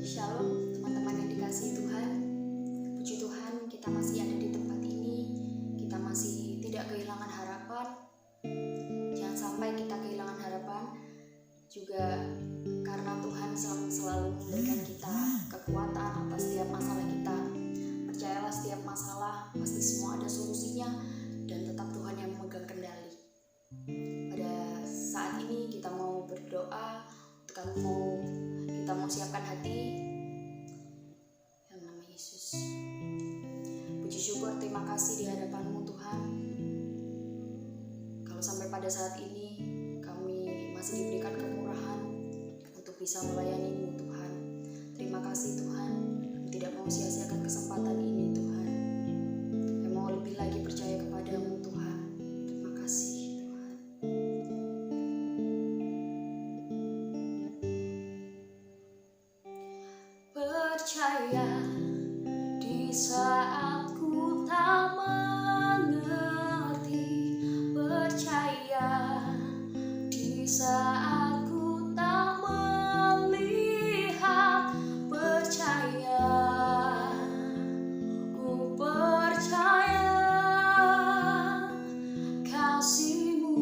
Shalom teman-teman yang dikasihi Tuhan. Puji Tuhan, kita masih ada di tempat ini. Kita masih tidak kehilangan harapan. Jangan sampai kita kehilangan harapan juga, karena Tuhan selalu memberikan kita kekuatan atas setiap masalah kita. Percayalah, setiap masalah pasti semua ada solusinya, dan tetap Tuhan yang memegang kendali. Pada saat ini kita mau berdoa, kita mau siapkan hati dalam nama Yesus. Puji syukur, terima kasih di hadapan-Mu Tuhan. Kalau sampai pada saat ini kami masih diberikan kemurahan untuk bisa melayani-Mu Tuhan. Terima kasih Tuhan, kami tidak mau sia-siakan kesempatan ini Tuhan. Kami mau lebih lagi percaya kepada-Mu Tuhan. Terima kasih Tuhan. Percaya di saat ku tak mengerti, percaya di saat ku tak melihat, percaya, ku percaya kasih-Mu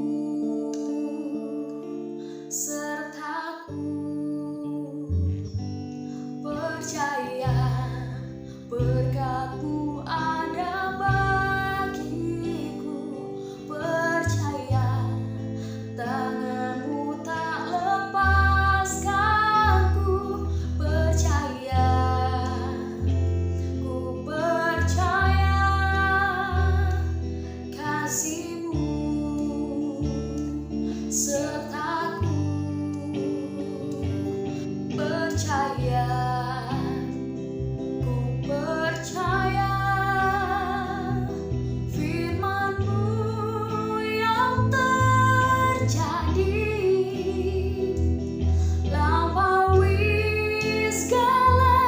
sertaku. Percaya berkat-Mu ada bagiku, percaya tangan-Mu tak lepaskanku, percaya, ku percaya kasih-Mu sertaku. Percaya, percaya firman-Mu yang terjadi, lampaui segala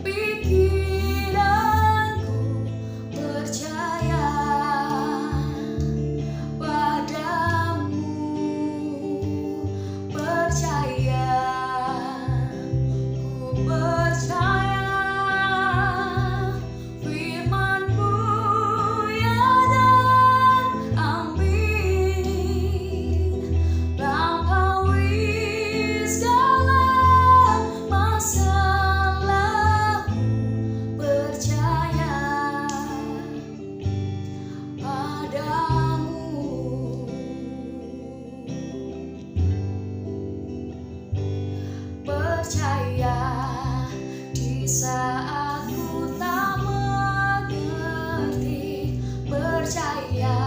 pikiranku, percaya padamu, percaya, ku percaya percaya di saat ku tak mengerti, percaya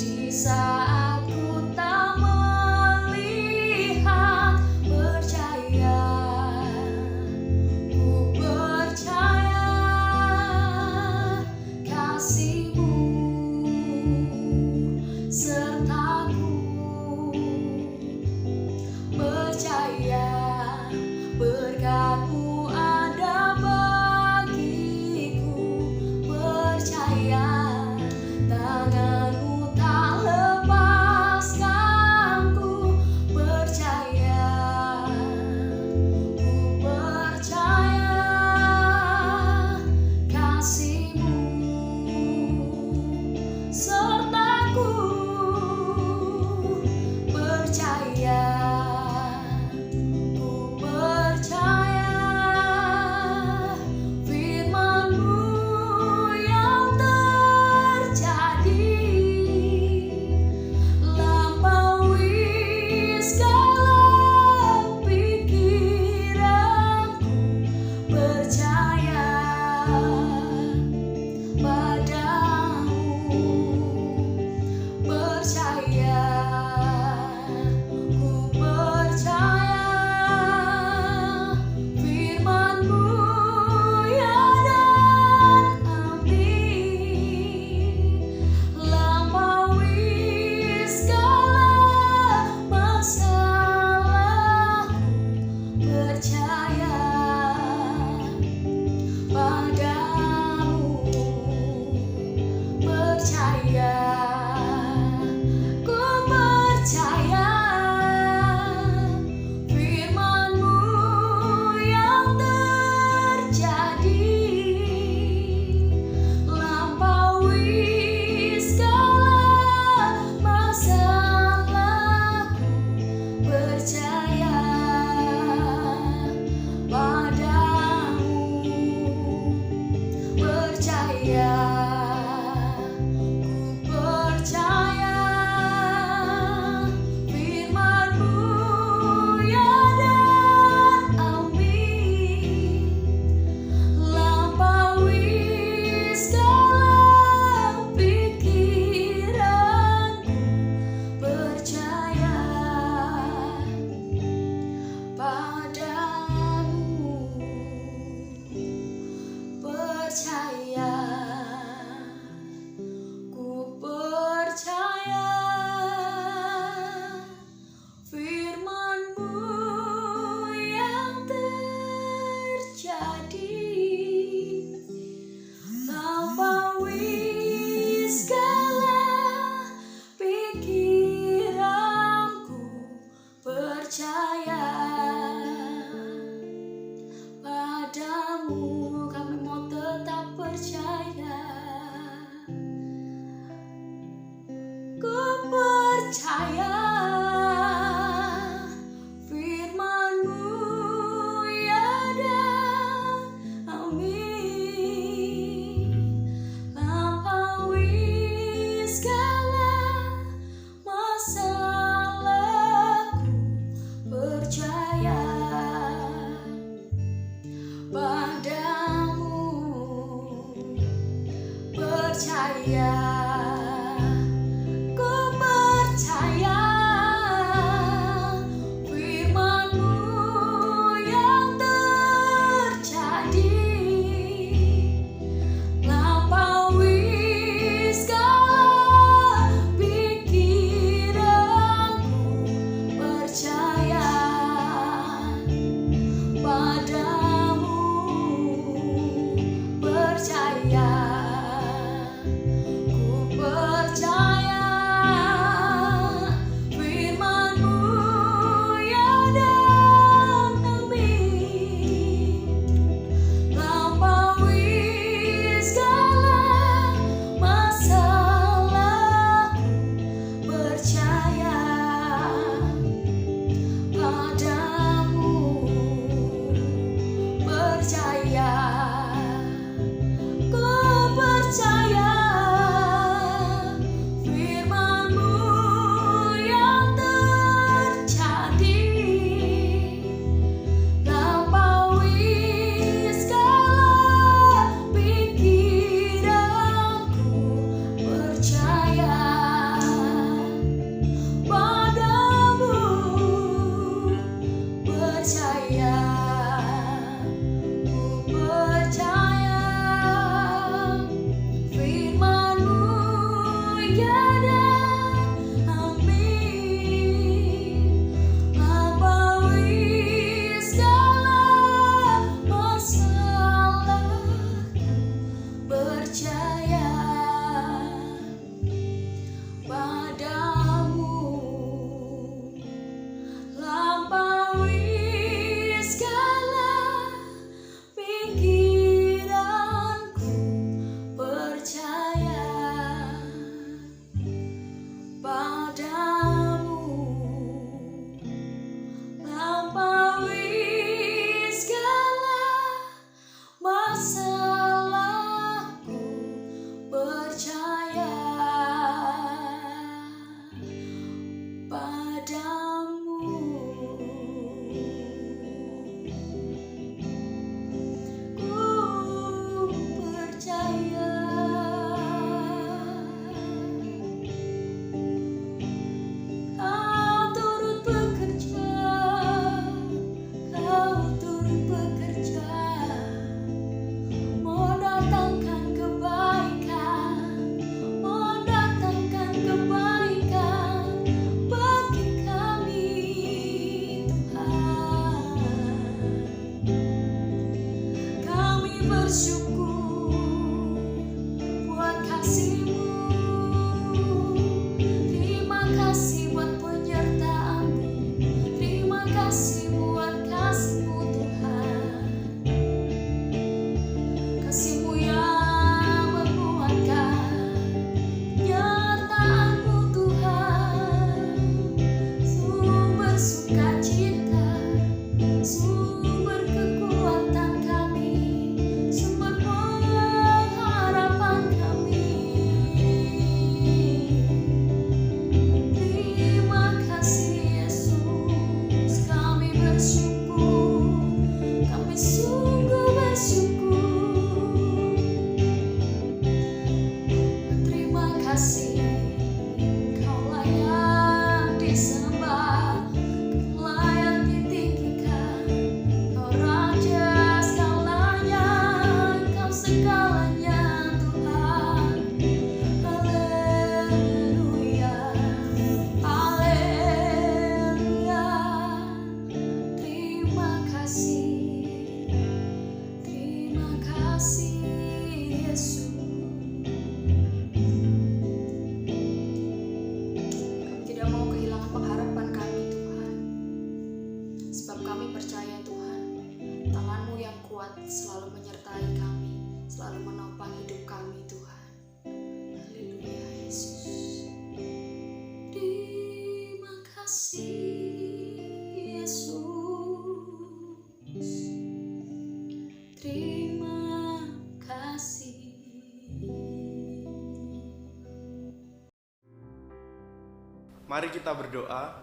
di saat ku tak melihat, percaya, ku percaya kasih-Mu sertaku. Percaya berkat-Mu ada padamu. Ku percaya Kau turut bekerja, Kau turut bekerja, mendatangkan kebaikan, mendatangkan kebaikan bagi kami, Tuhan. Kami bersyukur buat kasih-Mu. Terima kasih buat penyertaan-Mu. Terima kasih buat kasih-Mu, Tuhan. Kasih-Mu yang menguatkan, penyertaan-Mu, Tuhan. Sumber sukacita, sumber kekuatan kami, sumber pengharapan kami. Terima kasih Yesus, kami bersyukur, kami sungguh bersyukur. Terima kasih, Kau layak disembah, Kau layak ditinggikan, Kau raja segalanya, Kau segalanya, Tuhan. Haleluya, haleluya. Terima kasih Yesus. Kami tidak mau kehilangan pengharapan kami, Tuhan. Sebab kami percaya, Tuhan, tangan-Mu yang kuat selalu menyertai kami, selalu menopang hidup kami, Tuhan. Haleluya, Yesus. Terima kasih, Yesus. Terima kasih. Mari kita berdoa.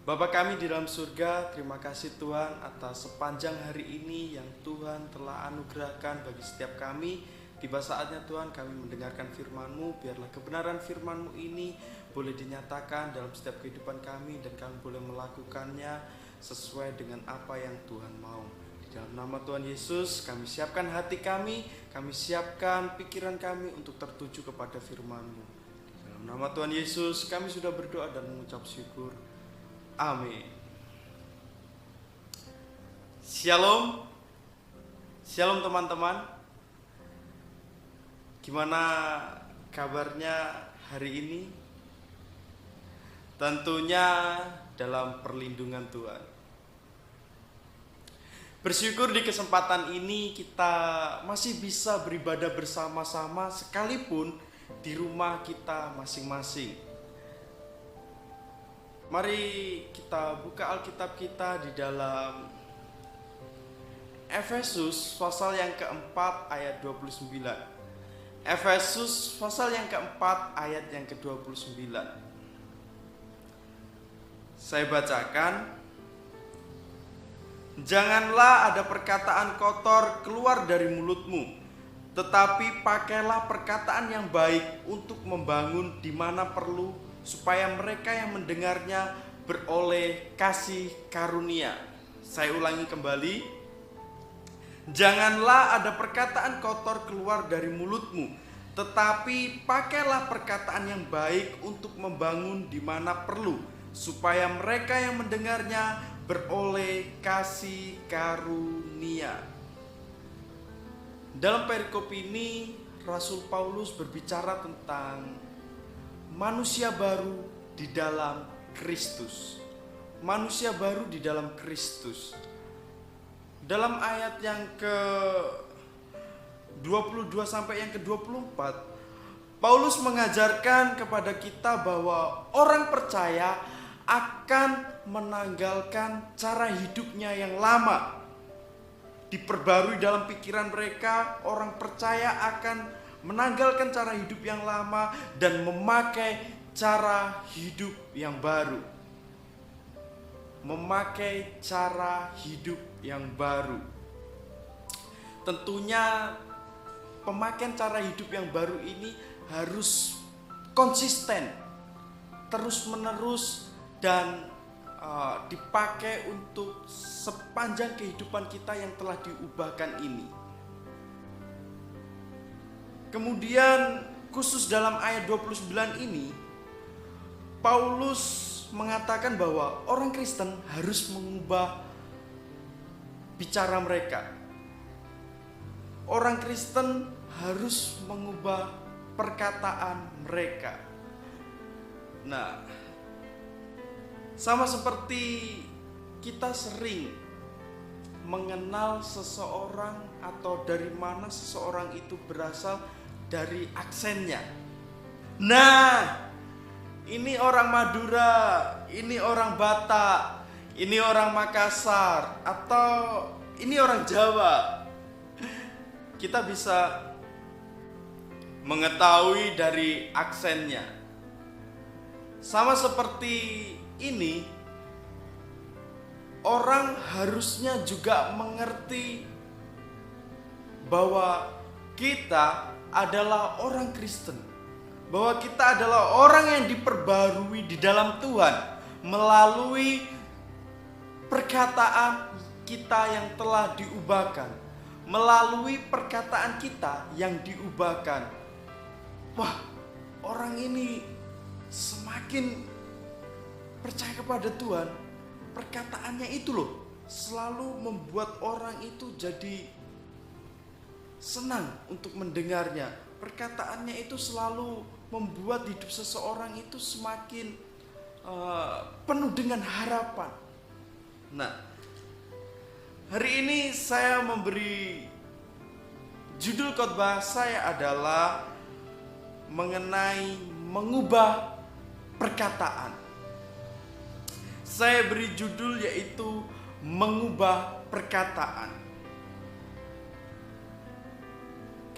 Bapa kami di dalam surga, terima kasih Tuhan atas sepanjang hari ini yang Tuhan telah anugerahkan bagi setiap kami. Tiba saatnya Tuhan kami mendengarkan firman-Mu, biarlah kebenaran firman-Mu ini boleh dinyatakan dalam setiap kehidupan kami dan kami boleh melakukannya sesuai dengan apa yang Tuhan mau. Di dalam nama Tuhan Yesus, kami siapkan hati kami siapkan pikiran kami untuk tertuju kepada firman-Mu. Dalam nama Tuhan Yesus, kami sudah berdoa dan mengucap syukur. Amin. Shalom. Shalom teman-teman. Gimana kabarnya hari ini? Tentunya dalam perlindungan Tuhan. Bersyukur di kesempatan ini kita masih bisa beribadah bersama-sama sekalipun di rumah kita masing-masing. Mari kita buka Alkitab kita di dalam Efesus pasal yang keempat ayat 29. Efesus pasal yang keempat ayat yang ke-29. Saya bacakan. Janganlah ada perkataan kotor keluar dari mulutmu, tetapi pakailah perkataan yang baik untuk membangun di mana perlu, supaya mereka yang mendengarnya beroleh kasih karunia. Saya ulangi kembali. Janganlah ada perkataan kotor keluar dari mulutmu, tetapi pakailah perkataan yang baik untuk membangun di mana perlu, supaya mereka yang mendengarnya beroleh kasih karunia. Dalam perikop ini, Rasul Paulus berbicara tentang manusia baru di dalam Kristus. Manusia baru di dalam Kristus. Dalam ayat yang ke-22 sampai yang ke-24, Paulus mengajarkan kepada kita bahwa orang percaya akan menanggalkan cara hidupnya yang lama. Diperbarui dalam pikiran mereka, orang percaya akan menanggalkan cara hidup yang lama dan memakai cara hidup yang baru. Memakai cara hidup yang baru. Tentunya pemakaian cara hidup yang baru ini harus konsisten, terus-menerus, dan dipakai untuk sepanjang kehidupan kita yang telah diubahkan ini. Kemudian khusus dalam ayat 29 ini, Paulus mengatakan bahwa orang Kristen harus mengubah bicara mereka. Orang Kristen harus mengubah perkataan mereka. Nah, sama seperti kita sering mengenal seseorang atau dari mana seseorang itu berasal dari aksennya. Nah, ini orang Madura, ini orang Batak, ini orang Makassar, atau ini orang Jawa. Kita bisa mengetahui dari aksennya. Sama seperti ini, orang harusnya juga mengerti bahwa kita adalah orang Kristen, bahwa kita adalah orang yang diperbarui di dalam Tuhan melalui perkataan kita yang telah diubahkan, melalui perkataan kita yang diubahkan. Wah, orang ini semakin percaya kepada Tuhan, perkataannya itu loh selalu membuat orang itu jadi senang untuk mendengarnya. Perkataannya itu selalu membuat hidup seseorang itu semakin penuh dengan harapan. Nah, hari ini saya memberi judul khotbah saya adalah mengenai mengubah perkataan. Saya beri judul yaitu mengubah perkataan.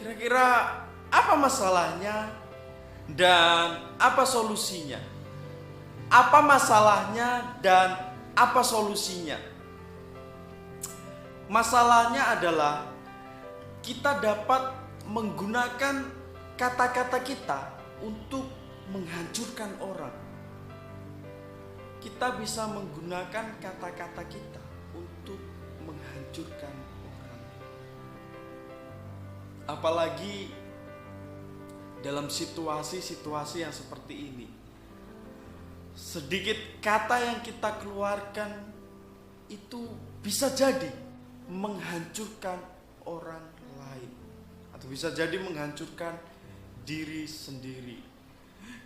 Kira-kira apa masalahnya dan apa solusinya? Apa masalahnya dan apa solusinya? Masalahnya adalah kita dapat menggunakan kata-kata kita untuk menghancurkan orang. Kita bisa menggunakan kata-kata kita untuk menghancurkan orang. Apalagi dalam situasi-situasi yang seperti ini. Sedikit kata yang kita keluarkan itu bisa jadi menghancurkan orang lain, atau bisa jadi menghancurkan diri sendiri.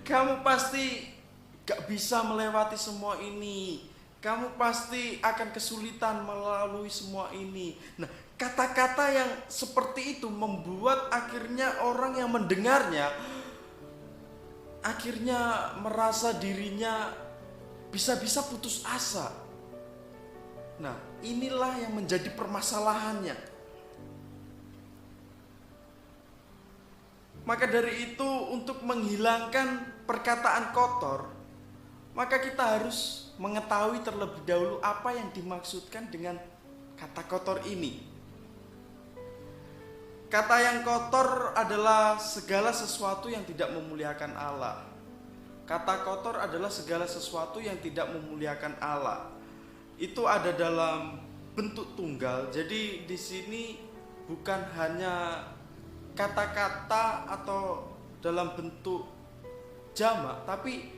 Kamu pasti gak bisa melewati semua ini. Kamu pasti akan kesulitan melalui semua ini. Nah, kata-kata yang seperti itu membuat akhirnya orang yang mendengarnya akhirnya merasa dirinya bisa-bisa putus asa. Nah, inilah yang menjadi permasalahannya. Maka dari itu, untuk menghilangkan perkataan kotor, maka kita harus mengetahui terlebih dahulu apa yang dimaksudkan dengan kata kotor ini. Kata yang kotor adalah segala sesuatu yang tidak memuliakan Allah. Kata kotor adalah segala sesuatu yang tidak memuliakan Allah. Itu ada dalam bentuk tunggal. Jadi di sini bukan hanya kata-kata atau dalam bentuk jamak, tapi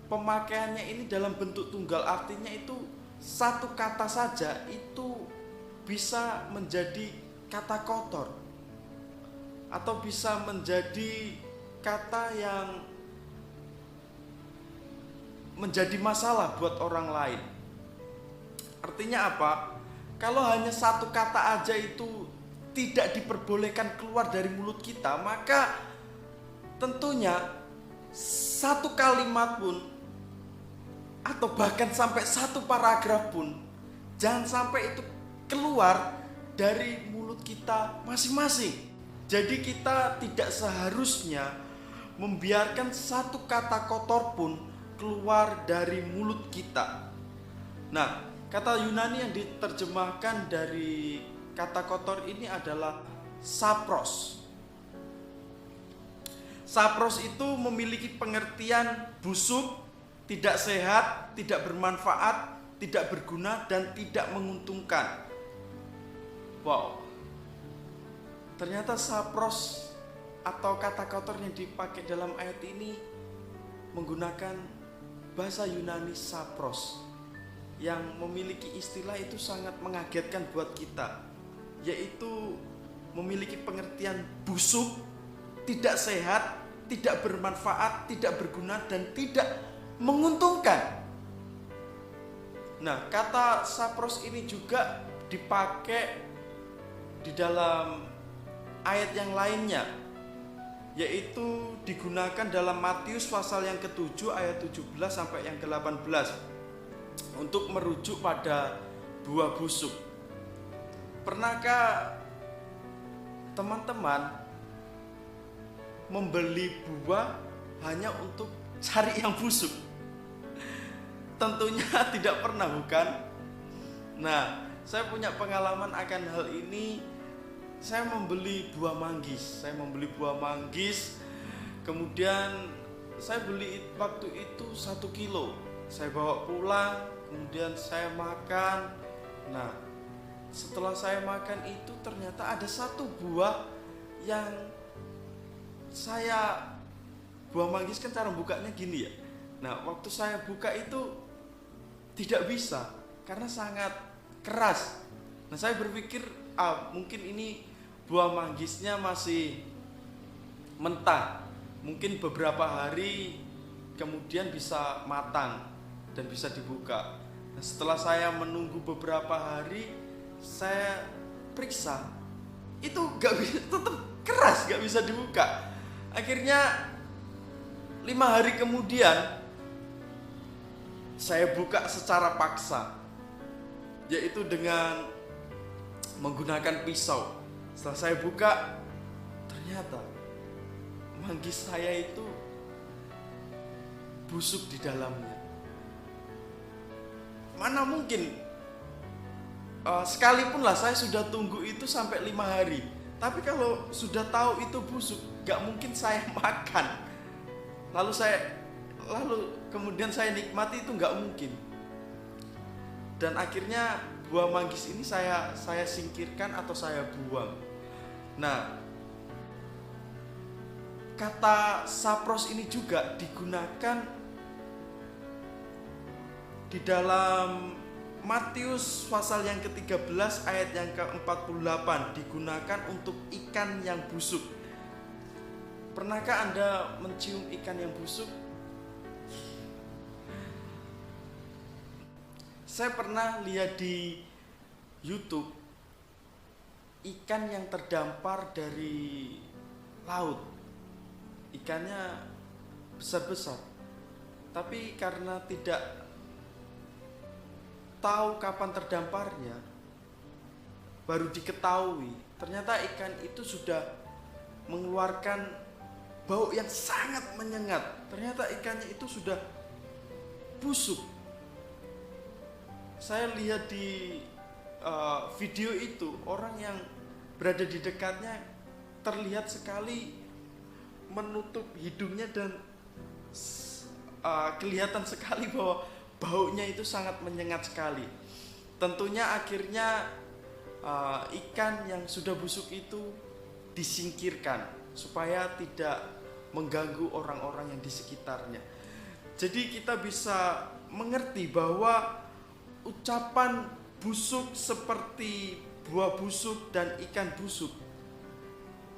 pemakaiannya ini dalam bentuk tunggal. Artinya itu satu kata saja itu bisa menjadi kata kotor, atau bisa menjadi kata yang menjadi masalah buat orang lain. Artinya apa? Kalau hanya satu kata aja itu tidak diperbolehkan keluar dari mulut kita, maka tentunya satu kalimat pun atau bahkan sampai satu paragraf pun jangan sampai itu keluar dari mulut kita masing-masing. Jadi kita tidak seharusnya membiarkan satu kata kotor pun keluar dari mulut kita. Nah, kata Yunani yang diterjemahkan dari kata kotor ini adalah sapros. Sapros itu memiliki pengertian busuk, tidak sehat, tidak bermanfaat, tidak berguna, dan tidak menguntungkan. Wow, ternyata sapros atau kata kotor yang dipakai dalam ayat ini menggunakan bahasa Yunani sapros, yang memiliki istilah itu sangat mengagetkan buat kita, yaitu memiliki pengertian busuk, tidak sehat, tidak bermanfaat, tidak berguna, dan tidak menguntungkan. Nah, kata sapros ini juga dipakai di dalam ayat yang lainnya, yaitu digunakan dalam Matius pasal yang ke-7 ayat 17 sampai yang ke-18 untuk merujuk pada buah busuk. Pernahkah teman-teman membeli buah hanya untuk cari yang busuk? Tentunya tidak pernah, bukan? Nah, saya punya pengalaman akan hal ini. Saya membeli buah manggis. Kemudian saya beli waktu itu 1 kilo. Saya bawa pulang, kemudian saya makan. Nah, setelah saya makan itu ternyata ada satu buah yang buah manggis kan cara bukanya gini ya. Nah, waktu saya buka itu tidak bisa karena sangat keras. Nah, saya berpikir mungkin ini buah manggisnya masih mentah, mungkin beberapa hari kemudian bisa matang dan bisa dibuka. Nah, setelah saya menunggu beberapa hari, saya periksa, itu tetap keras, gak bisa dibuka. Akhirnya 5 hari kemudian saya buka secara paksa, yaitu dengan menggunakan pisau. Setelah saya buka, ternyata manggis saya itu busuk di dalamnya. Mana mungkin, sekalipun lah saya sudah tunggu itu sampai 5 hari, tapi kalau sudah tahu itu busuk, gak mungkin saya makan. Lalu kemudian saya nikmati, itu gak mungkin. Dan akhirnya buah manggis ini saya singkirkan atau saya buang. Nah, kata sapros ini juga digunakan di dalam Matius pasal yang ke-13 ayat yang ke-48, digunakan untuk ikan yang busuk. Pernahkah Anda mencium ikan yang busuk? Saya pernah lihat di YouTube ikan yang terdampar dari laut. Ikannya besar-besar, tapi karena tidak tahu kapan terdamparnya, baru diketahui ternyata ikan itu sudah mengeluarkan bau yang sangat menyengat. Ternyata ikannya itu sudah busuk. Saya lihat di video itu, orang yang berada di dekatnya terlihat sekali menutup hidungnya dan kelihatan sekali bahwa baunya itu sangat menyengat sekali. Tentunya akhirnya ikan yang sudah busuk itu disingkirkan supaya tidak mengganggu orang-orang yang di sekitarnya. Jadi kita bisa mengerti bahwa ucapan busuk seperti buah busuk dan ikan busuk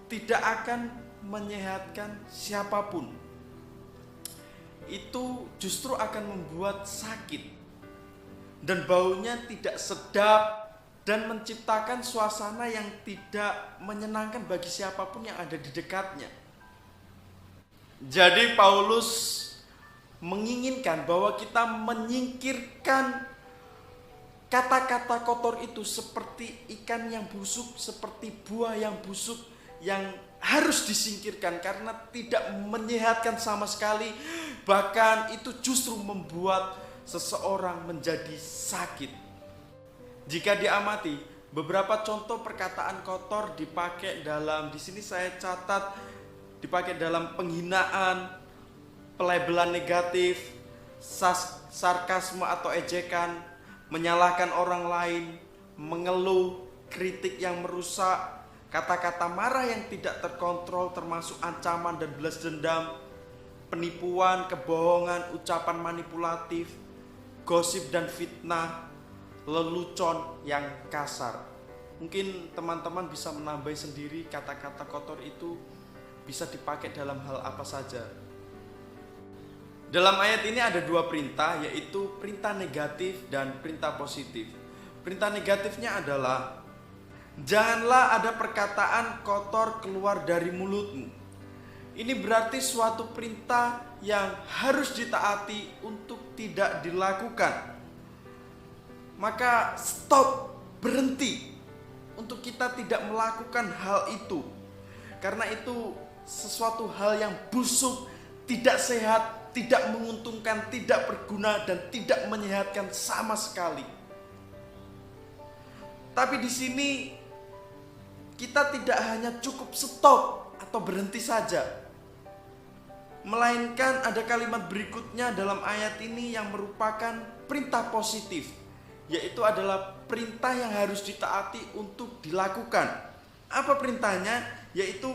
tidak akan menyehatkan siapapun. Itu justru akan membuat sakit, dan baunya tidak sedap, dan menciptakan suasana yang tidak menyenangkan bagi siapapun yang ada di dekatnya. Jadi Paulus menginginkan bahwa kita menyingkirkan kata-kata kotor itu seperti ikan yang busuk, seperti buah yang busuk yang harus disingkirkan karena tidak menyehatkan sama sekali, bahkan itu justru membuat seseorang menjadi sakit. Jika diamati, beberapa contoh perkataan kotor dipakai dalam, di sini saya catat, dipakai dalam penghinaan, pelabelan negatif, sarkasme atau ejekan, menyalahkan orang lain, mengeluh, kritik yang merusak, kata-kata marah yang tidak terkontrol termasuk ancaman dan balas dendam, penipuan, kebohongan, ucapan manipulatif, gosip dan fitnah, lelucon yang kasar. Mungkin teman-teman bisa menambah sendiri kata-kata kotor itu bisa dipakai dalam hal apa saja. Dalam ayat ini ada dua perintah, yaitu perintah negatif dan perintah positif. Perintah negatifnya adalah janganlah ada perkataan kotor keluar dari mulutmu. Ini berarti suatu perintah yang harus ditaati untuk tidak dilakukan. Maka stop, berhenti untuk kita tidak melakukan hal itu. Karena itu sesuatu hal yang busuk, tidak sehat, tidak menguntungkan, tidak berguna, dan tidak menyehatkan sama sekali. Tapi di sini kita tidak hanya cukup stop atau berhenti saja, melainkan ada kalimat berikutnya dalam ayat ini yang merupakan perintah positif, yaitu adalah perintah yang harus ditaati untuk dilakukan. Apa perintahnya? Yaitu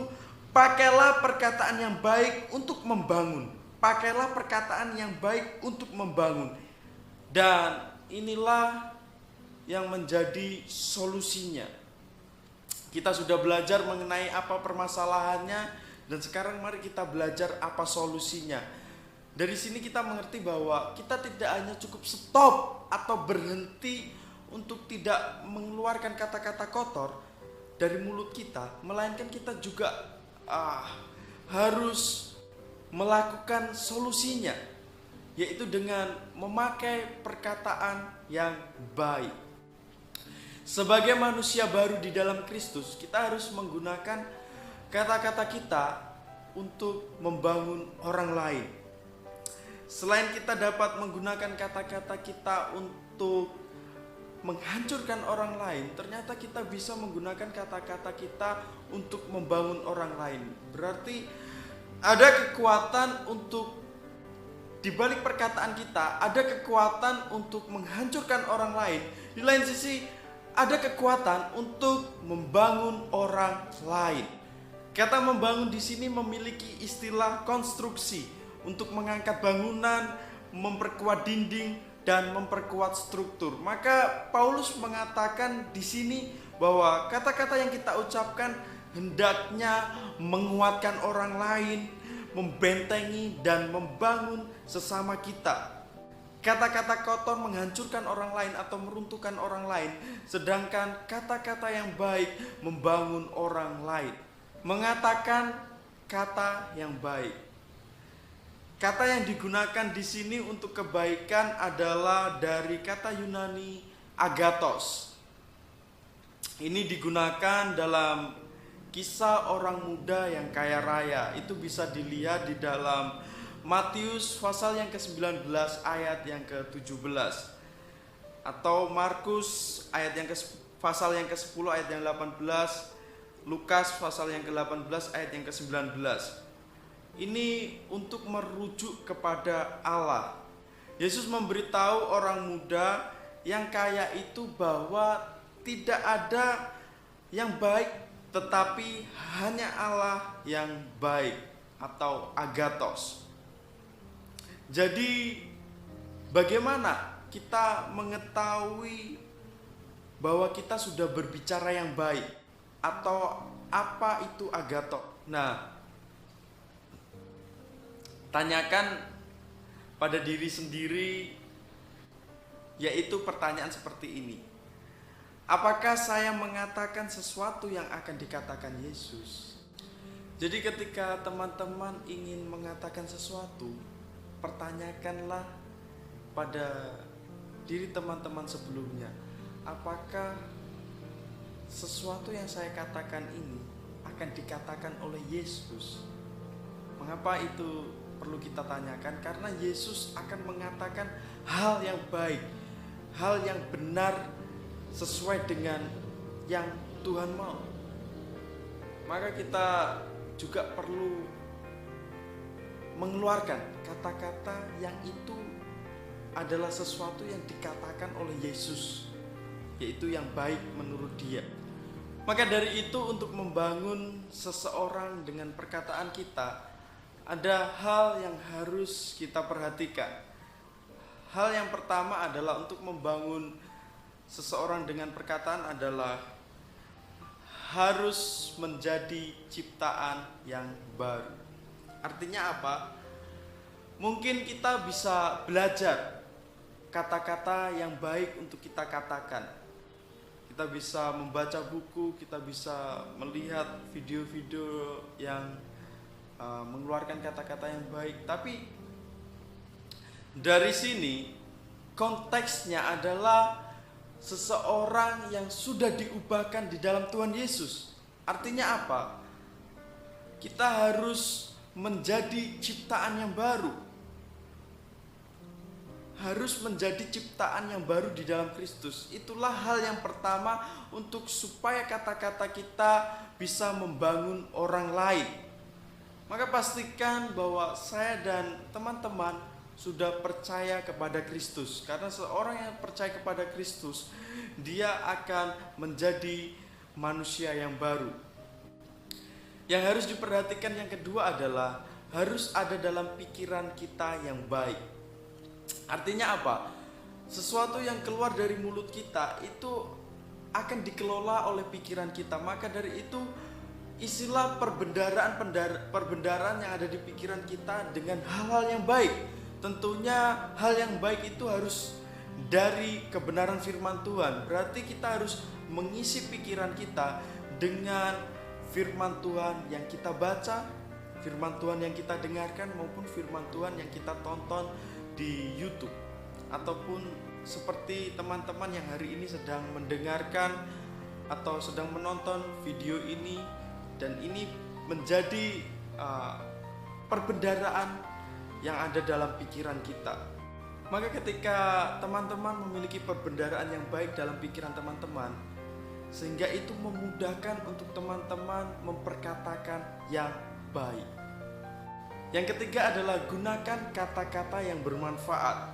pakailah perkataan yang baik untuk membangun. Pakailah perkataan yang baik untuk membangun. Dan inilah yang menjadi solusinya. Kita sudah belajar mengenai apa permasalahannya, dan sekarang mari kita belajar apa solusinya. Dari sini kita mengerti bahwa kita tidak hanya cukup stop atau berhenti untuk tidak mengeluarkan kata-kata kotor dari mulut kita, melainkan kita juga harus melakukan solusinya, yaitu dengan memakai perkataan yang baik. Sebagai manusia baru di dalam Kristus, kita harus menggunakan kata-kata kita untuk membangun orang lain. Selain kita dapat menggunakan kata-kata kita untuk menghancurkan orang lain, ternyata kita bisa menggunakan kata-kata kita untuk membangun orang lain. Berarti ada kekuatan untuk, di balik perkataan kita, ada kekuatan untuk menghancurkan orang lain. Di lain sisi, ada kekuatan untuk membangun orang lain. Kata membangun di sini memiliki istilah konstruksi untuk mengangkat bangunan, memperkuat dinding, dan memperkuat struktur. Maka Paulus mengatakan di sini bahwa kata-kata yang kita ucapkan hendaknya menguatkan orang lain, membentengi dan membangun sesama kita. Kata-kata kotor menghancurkan orang lain atau meruntuhkan orang lain, sedangkan kata-kata yang baik membangun orang lain. Mengatakan kata yang baik. Kata yang digunakan di sini untuk kebaikan adalah dari kata Yunani agathos. Ini digunakan dalam kisah orang muda yang kaya raya. Itu bisa dilihat di dalam Matius pasal yang ke-19 ayat yang ke-17, atau Markus pasal yang ke-10 ayat yang 18, Lukas pasal yang ke-18 ayat yang ke-19. Ini untuk merujuk kepada Allah. Yesus memberitahu orang muda yang kaya itu bahwa tidak ada yang baik, tetapi hanya Allah yang baik atau agathos. Jadi bagaimana kita mengetahui bahwa kita sudah berbicara yang baik, atau apa itu agathos? Nah, tanyakan pada diri sendiri, yaitu pertanyaan seperti ini. Apakah saya mengatakan sesuatu yang akan dikatakan Yesus? Jadi ketika teman-teman ingin mengatakan sesuatu, pertanyakanlah pada diri teman-teman sebelumnya, apakah sesuatu yang saya katakan ini akan dikatakan oleh Yesus. Mengapa itu perlu kita tanyakan? Karena Yesus akan mengatakan hal yang baik, hal yang benar sesuai dengan yang Tuhan mau. Maka kita juga perlu mengeluarkan kata-kata yang itu adalah sesuatu yang dikatakan oleh Yesus, yaitu yang baik menurut Dia. Maka dari itu, untuk membangun seseorang dengan perkataan kita, ada hal yang harus kita perhatikan. Hal yang pertama adalah untuk membangun seseorang dengan perkataan adalah harus menjadi ciptaan yang baru. Artinya apa? Mungkin kita bisa belajar kata-kata yang baik untuk kita katakan. Kita bisa membaca buku, kita bisa melihat video-video yang mengeluarkan kata-kata yang baik. Tapi dari sini konteksnya adalah seseorang yang sudah diubahkan di dalam Tuhan Yesus. Artinya apa? Kita harus menjadi ciptaan yang baru. Harus menjadi ciptaan yang baru di dalam Kristus. Itulah hal yang pertama untuk supaya kata-kata kita bisa membangun orang lain. Maka pastikan bahwa saya dan teman-teman sudah percaya kepada Kristus. Karena seorang yang percaya kepada Kristus, dia akan menjadi manusia yang baru. Yang harus diperhatikan yang kedua adalah harus ada dalam pikiran kita yang baik. Artinya apa? Sesuatu yang keluar dari mulut kita itu akan dikelola oleh pikiran kita. Maka dari itu, isilah perbendaharaan yang ada di pikiran kita dengan hal-hal yang baik. Tentunya hal yang baik itu harus dari kebenaran firman Tuhan. Berarti kita harus mengisi pikiran kita dengan firman Tuhan yang kita baca, firman Tuhan yang kita dengarkan, maupun firman Tuhan yang kita tonton di YouTube, ataupun seperti teman-teman yang hari ini sedang mendengarkan atau sedang menonton video ini, dan ini menjadi perbendaharaan yang ada dalam pikiran kita. Maka ketika teman-teman memiliki perbendaharaan yang baik dalam pikiran teman-teman, sehingga itu memudahkan untuk teman-teman memperkatakan yang baik. Yang ketiga adalah gunakan kata-kata yang bermanfaat.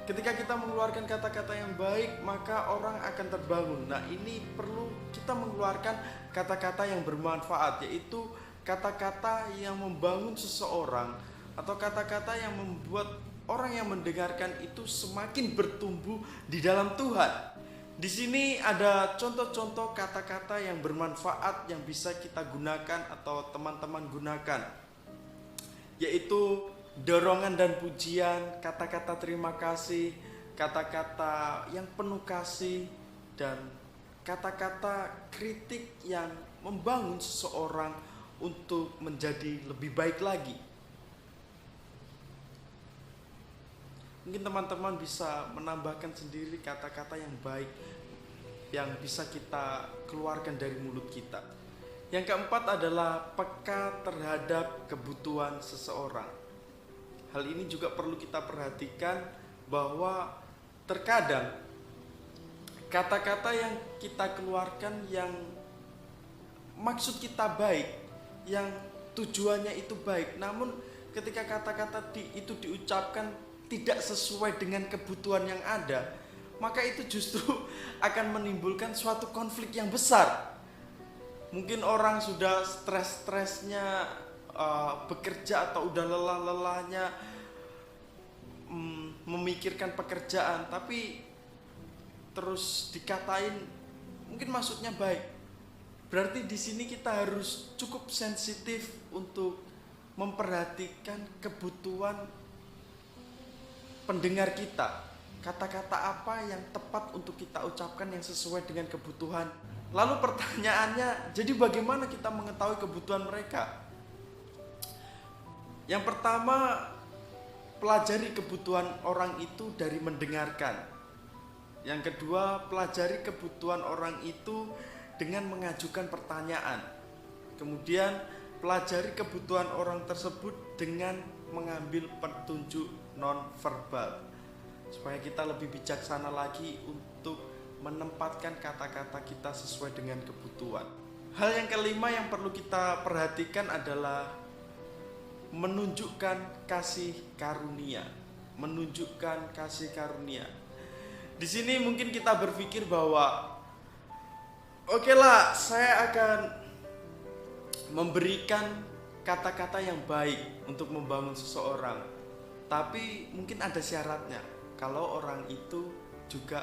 Ketika kita mengeluarkan kata-kata yang baik, maka orang akan terbangun. Nah, ini perlu kita mengeluarkan kata-kata yang bermanfaat, yaitu kata-kata yang membangun seseorang, atau kata-kata yang membuat orang yang mendengarkan itu semakin bertumbuh di dalam Tuhan. Di sini ada contoh-contoh kata-kata yang bermanfaat yang bisa kita gunakan atau teman-teman gunakan, yaitu dorongan dan pujian, kata-kata terima kasih, kata-kata yang penuh kasih, dan kata-kata kritik yang membangun seseorang untuk menjadi lebih baik lagi. Mungkin teman-teman bisa menambahkan sendiri kata-kata yang baik yang bisa kita keluarkan dari mulut kita. Yang keempat adalah peka terhadap kebutuhan seseorang. Hal ini juga perlu kita perhatikan, bahwa terkadang kata-kata yang kita keluarkan yang maksud kita baik, yang tujuannya itu baik, namun ketika kata-kata itu diucapkan tidak sesuai dengan kebutuhan yang ada, maka itu justru akan menimbulkan suatu konflik yang besar. Mungkin orang sudah stres-stresnya bekerja, atau udah lelah-lelahnya memikirkan pekerjaan, tapi terus dikatain mungkin maksudnya baik. Berarti di sini kita harus cukup sensitif untuk memperhatikan kebutuhan pendengar kita. Kata-kata apa yang tepat untuk kita ucapkan yang sesuai dengan kebutuhan. Lalu pertanyaannya, jadi bagaimana kita mengetahui kebutuhan mereka? Yang pertama, pelajari kebutuhan orang itu dari mendengarkan. Yang kedua, pelajari kebutuhan orang itu dengan mengajukan pertanyaan. Kemudian pelajari kebutuhan orang tersebut dengan mengambil petunjuk non-verbal, supaya kita lebih bijaksana lagi untuk menempatkan kata-kata kita sesuai dengan kebutuhan. Hal yang kelima yang perlu kita perhatikan adalah menunjukkan kasih karunia. Menunjukkan kasih karunia. Di sini mungkin kita berpikir bahwa oke lah, saya akan memberikan kata-kata yang baik untuk membangun seseorang. Tapi mungkin ada syaratnya, kalau orang itu juga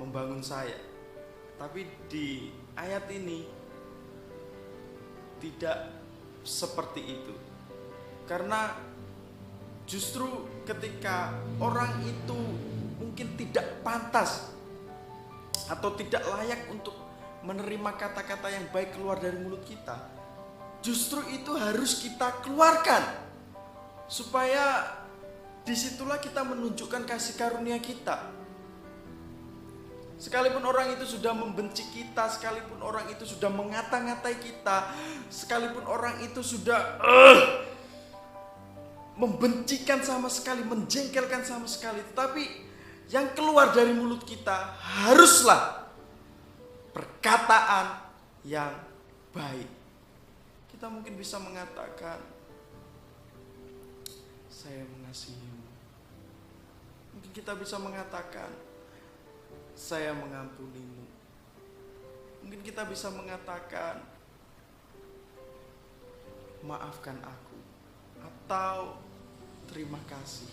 membangun saya. Tapi di ayat ini tidak seperti itu. Karena justru ketika orang itu mungkin tidak pantas atau tidak layak untuk menerima kata-kata yang baik keluar dari mulut kita, justru itu harus kita keluarkan, supaya disitulah kita menunjukkan kasih karunia kita. Sekalipun orang itu sudah membenci kita, sekalipun orang itu sudah mengata-ngatai kita, sekalipun orang itu sudah membencikan sama sekali, menjengkelkan sama sekali, tapi yang keluar dari mulut kita haruslah perkataan yang baik. Kita mungkin bisa mengatakan, saya mengasihimu. Mungkin kita bisa mengatakan, saya mengampunimu. Mungkin kita bisa mengatakan, maafkan aku, atau terima kasih.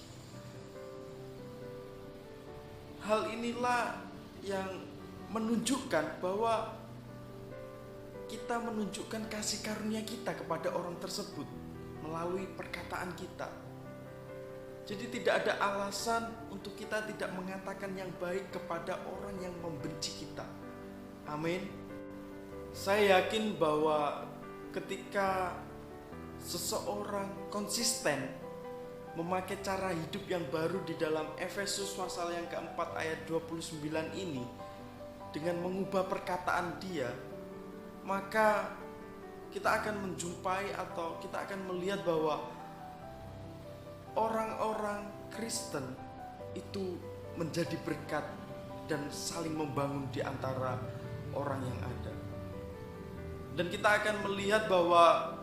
Hal inilah yang menunjukkan bahwa kita menunjukkan kasih karunia kita kepada orang tersebut melalui perkataan kita. Jadi tidak ada alasan untuk kita tidak mengatakan yang baik kepada orang yang membenci kita. Amin. Saya yakin bahwa ketika seseorang konsisten memakai cara hidup yang baru di dalam Efesus pasal yang keempat ayat 29 ini, dengan mengubah perkataan dia, maka kita akan menjumpai atau kita akan melihat bahwa orang-orang Kristen itu menjadi berkat dan saling membangun di antara orang yang ada. Dan kita akan melihat bahwa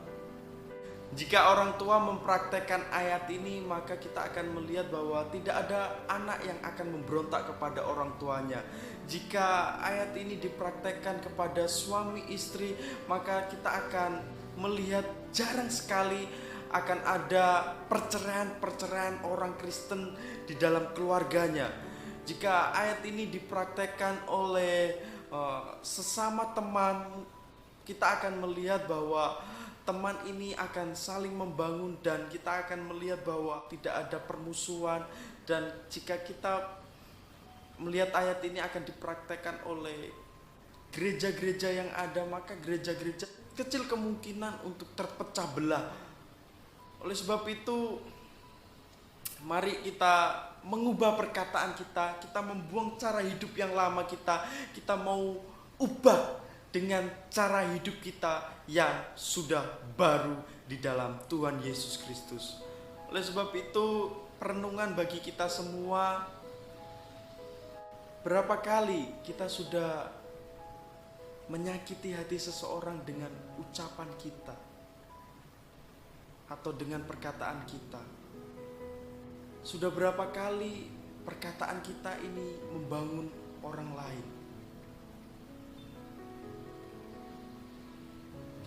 jika orang tua mempraktekkan ayat ini, maka kita akan melihat bahwa tidak ada anak yang akan memberontak kepada orang tuanya. Jika ayat ini dipraktekkan kepada suami istri, maka kita akan melihat jarang sekali akan ada perceraian-perceraian orang Kristen di dalam keluarganya. Jika ayat ini dipraktekkan oleh sesama teman, kita akan melihat bahwa teman ini akan saling membangun dan kita akan melihat bahwa tidak ada permusuhan. Dan jika kita melihat ayat ini akan dipraktekkan oleh gereja-gereja yang ada, maka gereja-gereja kecil kemungkinan untuk terpecah belah. Oleh sebab itu, mari kita mengubah perkataan kita, kita membuang cara hidup yang lama kita mau ubah dengan cara hidup kita yang sudah baru di dalam Tuhan Yesus Kristus. Oleh sebab itu, perenungan bagi kita semua, berapa kali kita sudah menyakiti hati seseorang dengan ucapan kita atau dengan perkataan kita? Sudah berapa kali perkataan kita ini membangun orang lain?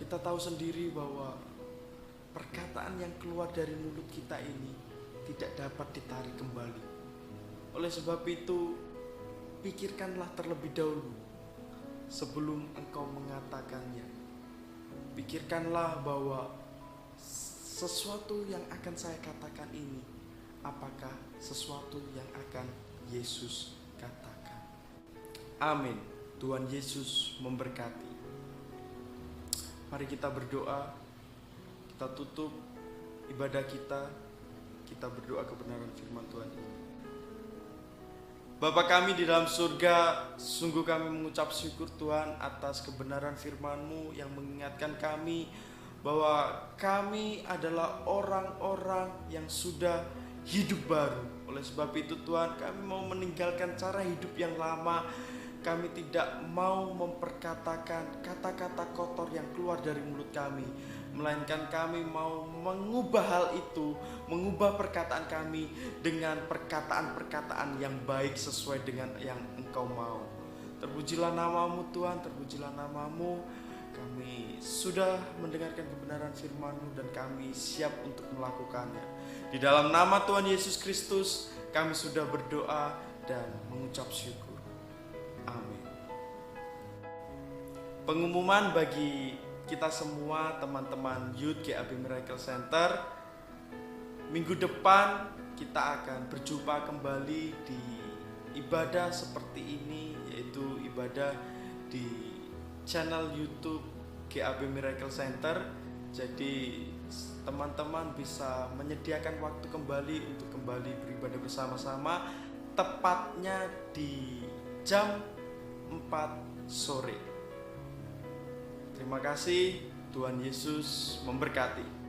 Kita tahu sendiri bahwa perkataan yang keluar dari mulut kita ini tidak dapat ditarik kembali. Oleh sebab itu, pikirkanlah terlebih dahulu sebelum engkau mengatakannya. Pikirkanlah bahwa sesuatu yang akan saya katakan ini, apakah sesuatu yang akan Yesus katakan. Amin. Tuhan Yesus memberkati. Mari kita berdoa, kita tutup ibadah kita berdoa kebenaran firman Tuhan ini. Bapa kami di dalam surga, sungguh kami mengucap syukur Tuhan atas kebenaran firman-Mu yang mengingatkan kami bahwa kami adalah orang-orang yang sudah hidup baru. Oleh sebab itu Tuhan, kami mau meninggalkan cara hidup yang lama. Kami tidak mau memperkatakan kata-kata kotor yang keluar dari mulut kami, melainkan kami mau mengubah hal itu, mengubah perkataan kami dengan perkataan-perkataan yang baik sesuai dengan yang Engkau mau. Terpujilah nama-Mu Tuhan, terpujilah nama-Mu. Kami sudah mendengarkan kebenaran firman-Mu dan kami siap untuk melakukannya. Di dalam nama Tuhan Yesus Kristus kami sudah berdoa dan mengucap syukur. Amin. Pengumuman bagi kita semua teman-teman Youth GAB Miracle Center, minggu depan kita akan berjumpa kembali di ibadah seperti ini, yaitu ibadah di channel YouTube GAB Miracle Center. Jadi teman-teman bisa menyediakan waktu kembali untuk kembali beribadah bersama-sama, tepatnya di jam 4 sore. Terima kasih, Tuhan Yesus memberkati.